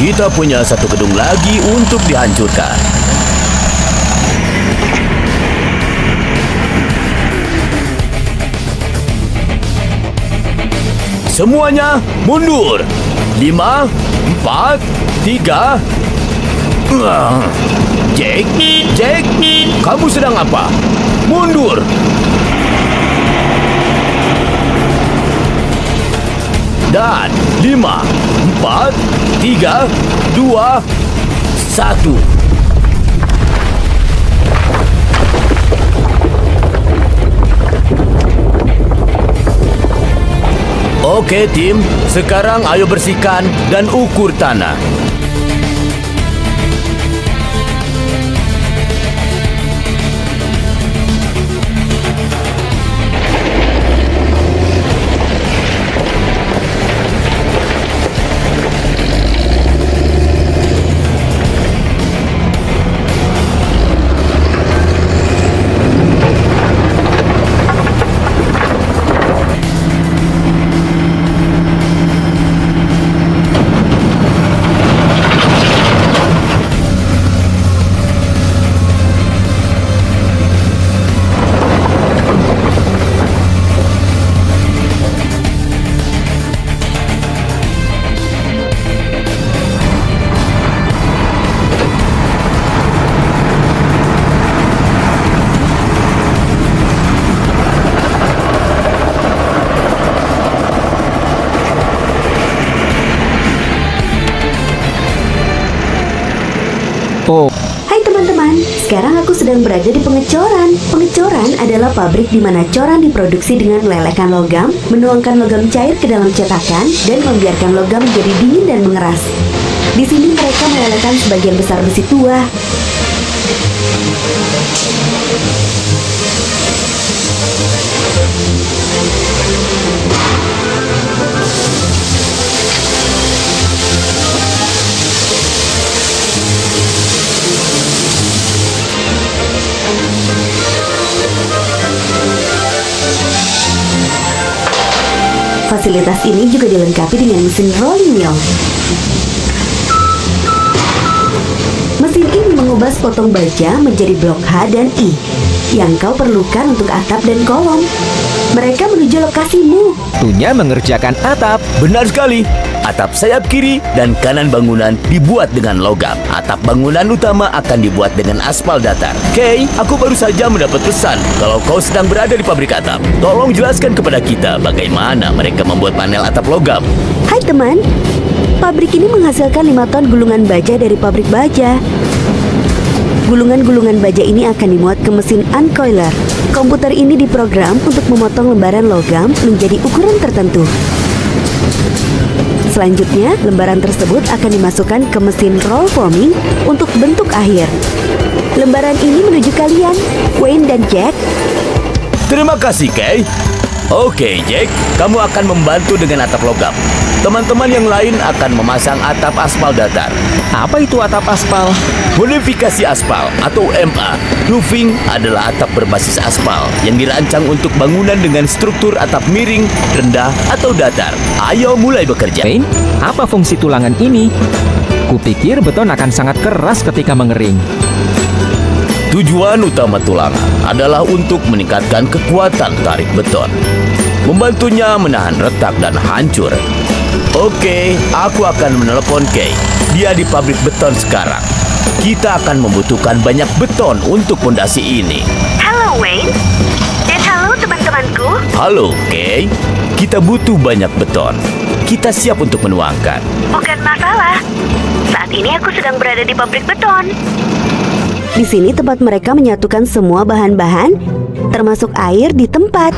Kita punya satu gedung lagi untuk dihancurkan. Semuanya mundur. 5, 4, 3. Jack, kamu sedang apa? Mundur. Dan 5, 4, 3, 2, 1. Oke tim, sekarang ayo bersihkan dan ukur tanah. Oh, Hai teman-teman, sekarang aku sedang berada di pengecoran. Pengecoran adalah pabrik di mana coran diproduksi dengan melelehkan logam, menuangkan logam cair ke dalam cetakan, dan membiarkan logam menjadi dingin dan mengeras. Di sini mereka melelehkan sebagian besar besi tua. Fasilitas ini juga dilengkapi dengan mesin rolling mill. Mesin ini mengubah sepotong baja menjadi blok H dan I yang kau perlukan untuk atap dan kolom. Mereka menuju lokasimu. waktunya mengerjakan atap. Benar sekali. Atap sayap kiri dan kanan bangunan dibuat dengan logam. Atap bangunan utama akan dibuat dengan aspal datar. Kay, aku baru saja mendapat pesan kalau kau sedang berada di pabrik atap. Tolong jelaskan kepada kita bagaimana mereka membuat panel atap logam. Hai teman, pabrik ini menghasilkan 5 ton gulungan baja dari pabrik baja. Gulungan-gulungan baja ini akan dimuat ke mesin uncoiler. Komputer ini diprogram untuk memotong lembaran logam menjadi ukuran tertentu. Selanjutnya, lembaran tersebut akan dimasukkan ke mesin roll forming untuk bentuk akhir. Lembaran ini menuju kalian, Wayne dan Jack. Terima kasih, Kay. Oke, Jack, kamu akan membantu dengan atap logam. Teman-teman yang lain akan memasang atap aspal datar. Apa itu atap aspal? Modifikasi aspal atau MA. Roofing adalah atap berbasis aspal yang dirancang untuk bangunan dengan struktur atap miring, rendah, atau datar. Ayo mulai bekerja. Wayne, apa fungsi tulangan ini? Kupikir beton akan sangat keras ketika mengering. Tujuan utama tulangan adalah untuk meningkatkan kekuatan tarik beton, membantunya menahan retak dan hancur. Oke, aku akan menelepon Kay. Dia di pabrik beton sekarang. Kita akan membutuhkan banyak beton untuk fondasi ini. Halo Wayne, dan halo teman-temanku. Halo, Kay. Kita butuh banyak beton. Kita siap untuk menuangkan. Bukan masalah. Saat ini aku sedang berada di pabrik beton. Di sini tempat mereka menyatukan semua bahan-bahan, termasuk air di tempat.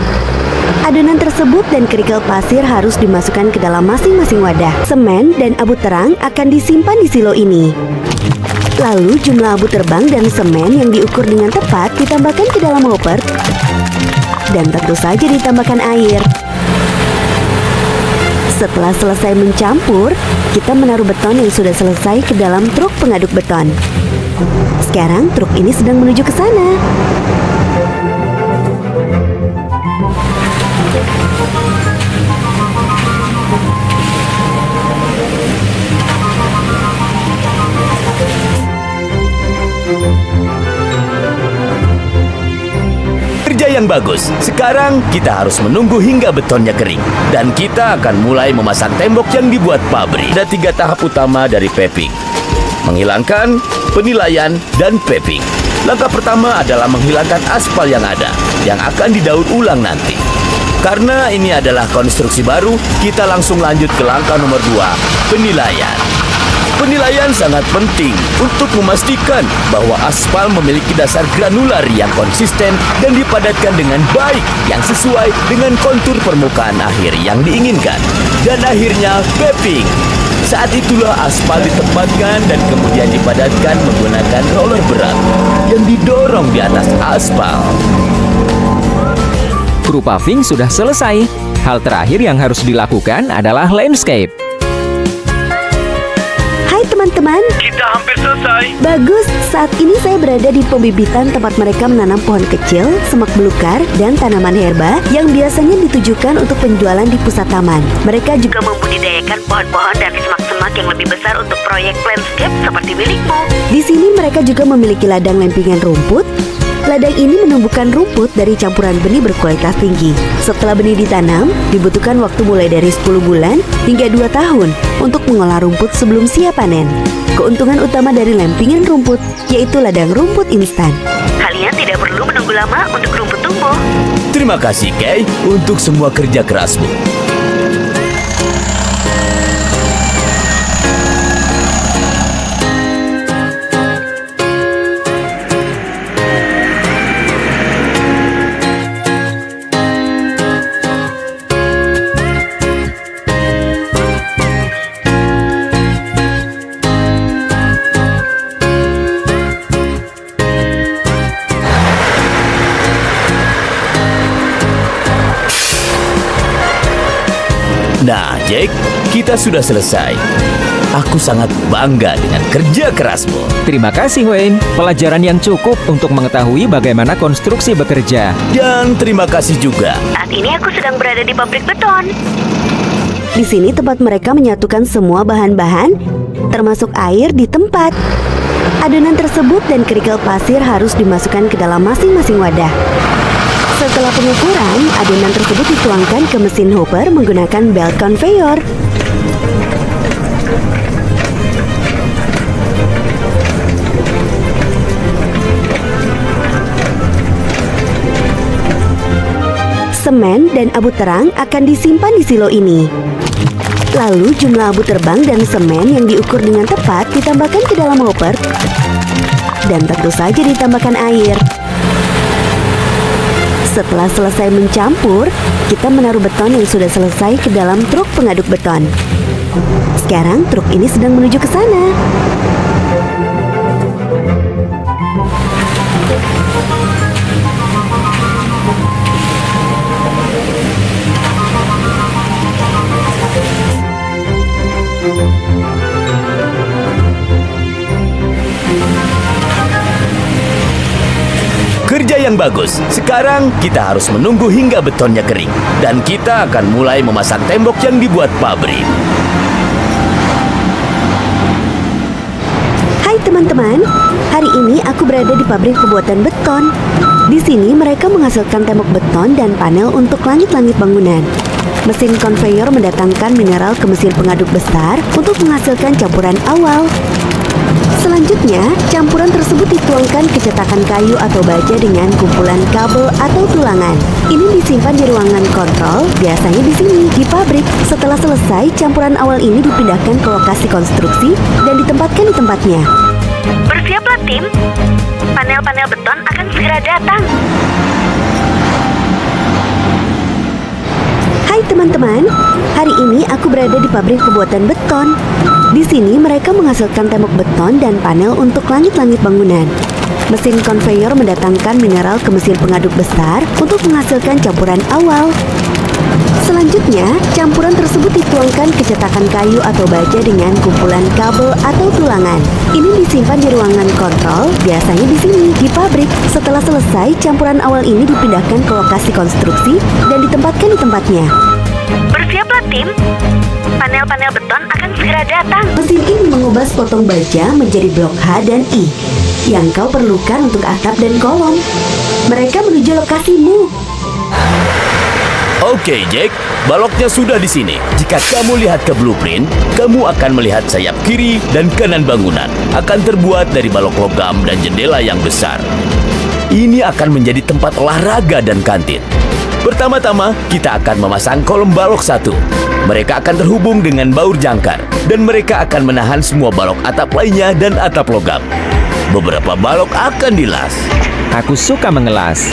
Adonan tersebut dan kerikil pasir harus dimasukkan ke dalam masing-masing wadah. Semen dan abu terang akan disimpan di silo ini. Lalu jumlah abu terbang dan semen yang diukur dengan tepat ditambahkan ke dalam hopper. Dan tentu saja ditambahkan air. Setelah selesai mencampur, kita menaruh beton yang sudah selesai ke dalam truk pengaduk beton. Sekarang truk ini sedang menuju ke sana. yang bagus. Sekarang kita harus menunggu hingga betonnya kering. Dan kita akan mulai memasang tembok yang dibuat pabrik. Ada 3 tahap utama dari paving: menghilangkan, penilaian, dan paving. Langkah pertama adalah menghilangkan aspal yang ada, yang akan didaur ulang nanti. Karena ini adalah konstruksi baru, kita langsung lanjut ke langkah nomor 2, penilaian. Penilaian sangat penting untuk memastikan bahwa aspal memiliki dasar granular yang konsisten dan dipadatkan dengan baik yang sesuai dengan kontur permukaan akhir yang diinginkan. Dan akhirnya paving. Saat itulah aspal ditempatkan dan kemudian dipadatkan menggunakan roller berat yang didorong di atas aspal. Kru paving sudah selesai. Hal terakhir yang harus dilakukan adalah landscape. Hai teman-teman, Kita hampir selesai. bagus. Saat ini saya berada di pembibitan tempat mereka menanam pohon kecil, semak belukar, dan tanaman herba yang biasanya ditujukan untuk penjualan di pusat taman. Mereka juga membudidayakan pohon-pohon dan semak-semak yang lebih besar untuk proyek landscape seperti milikmu. Di sini mereka juga memiliki ladang lempingan rumput. Ladang ini menumbuhkan rumput dari campuran benih berkualitas tinggi. Setelah benih ditanam, dibutuhkan waktu mulai dari 10 bulan hingga 2 tahun untuk mengolah rumput sebelum siap panen. Keuntungan utama dari lempingan rumput yaitu ladang rumput instan. Kalian tidak perlu menunggu lama untuk rumput tumbuh. Terima kasih, Kay, untuk semua kerja kerasmu. Nah, Jack, kita sudah selesai. Aku sangat bangga dengan kerja kerasmu. Terima kasih, Wayne. Pelajaran yang cukup untuk mengetahui bagaimana konstruksi bekerja. Dan terima kasih juga. Saat ini aku sedang berada di pabrik beton. Di sini tempat mereka menyatukan semua bahan-bahan, termasuk air di tempat. Adonan tersebut dan kerikil pasir harus dimasukkan ke dalam masing-masing wadah. Setelah pengukuran, adonan tersebut dituangkan ke mesin hopper menggunakan belt conveyor. Semen dan abu terang akan disimpan di silo ini. Lalu jumlah abu terbang dan semen yang diukur dengan tepat ditambahkan ke dalam hopper. Dan tentu saja ditambahkan air. Setelah selesai mencampur, kita menaruh beton yang sudah selesai ke dalam truk pengaduk beton. Sekarang truk ini sedang menuju ke sana. Kerja yang bagus. Sekarang kita harus menunggu hingga betonnya kering. Dan kita akan mulai memasang tembok yang dibuat pabrik. Hai teman-teman, hari ini aku berada di pabrik pembuatan beton. Di sini mereka menghasilkan tembok beton dan panel untuk langit-langit bangunan. Mesin konveyor mendatangkan mineral ke mesin pengaduk besar untuk menghasilkan campuran awal. Selanjutnya, campuran tersebut dituangkan ke cetakan kayu atau baja dengan kumpulan kabel atau tulangan. Ini disimpan di ruangan kontrol, biasanya di sini, di pabrik. Setelah selesai, campuran awal ini dipindahkan ke lokasi konstruksi dan ditempatkan di tempatnya. Bersiaplah tim, panel-panel beton akan segera datang. Hai teman-teman, hari ini aku berada di pabrik pembuatan beton. Di sini mereka menghasilkan tembok beton dan panel untuk langit-langit bangunan. Mesin konveyor mendatangkan mineral ke mesin pengaduk besar untuk menghasilkan campuran awal. Selanjutnya, campuran tersebut dituangkan ke cetakan kayu atau baja dengan kumpulan kabel atau tulangan. Ini disimpan di ruangan kontrol, biasanya di sini, di pabrik. Setelah selesai, campuran awal ini dipindahkan ke lokasi konstruksi dan ditempatkan di tempatnya. Bersiaplah tim, panel-panel beton akan segera datang. Mesin ini mengubah sepotong baja menjadi blok H dan I yang kau perlukan untuk atap dan kolom. Mereka menuju lokasimu. Oke, Jack. Baloknya sudah di sini. Jika kamu lihat ke blueprint, kamu akan melihat sayap kiri dan kanan bangunan akan terbuat dari balok logam dan jendela yang besar. Ini akan menjadi tempat olahraga dan kantin. Pertama-tama, kita akan memasang kolom balok 1. Mereka akan terhubung dengan baur jangkar, dan mereka akan menahan semua balok atap lainnya dan atap logam. Beberapa balok akan dilas. Aku suka mengelas.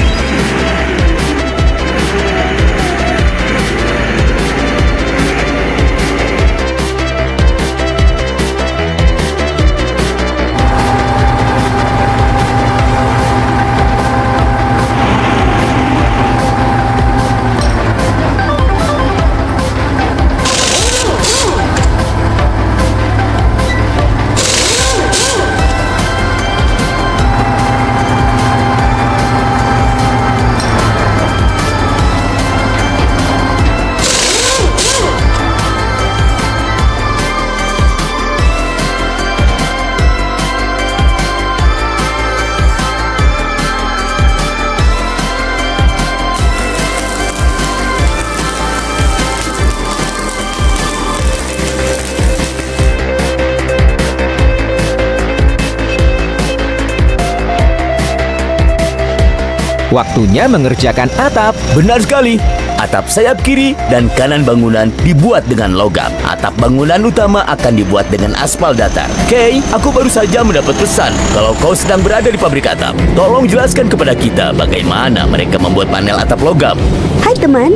Waktunya mengerjakan atap. Benar sekali. Atap sayap kiri dan kanan bangunan dibuat dengan logam. Atap bangunan utama akan dibuat dengan aspal datar. Kay, aku baru saja mendapat pesan kalau kau sedang berada di pabrik atap. Tolong jelaskan kepada kita bagaimana mereka membuat panel atap logam. Hai teman,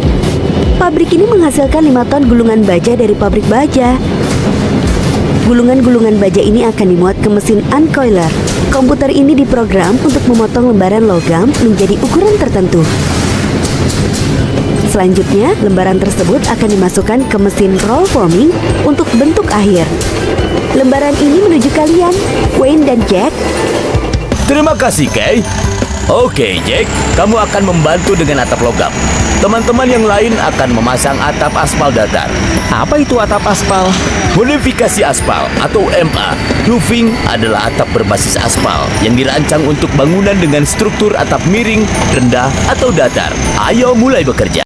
pabrik ini menghasilkan 5 ton gulungan baja dari pabrik baja. Gulungan-gulungan baja ini akan dimuat ke mesin uncoiler. Komputer ini diprogram untuk memotong lembaran logam menjadi ukuran tertentu. Selanjutnya, lembaran tersebut akan dimasukkan ke mesin roll forming untuk bentuk akhir. Lembaran ini menuju kalian, Wayne dan Jack. Terima kasih, Kay. Oke, Jack, kamu akan membantu dengan atap logam. Teman-teman yang lain akan memasang atap aspal datar. Apa itu atap aspal? Modifikasi aspal atau MA. Roofing adalah atap berbasis aspal yang dirancang untuk bangunan dengan struktur atap miring, rendah, atau datar. Ayo mulai bekerja.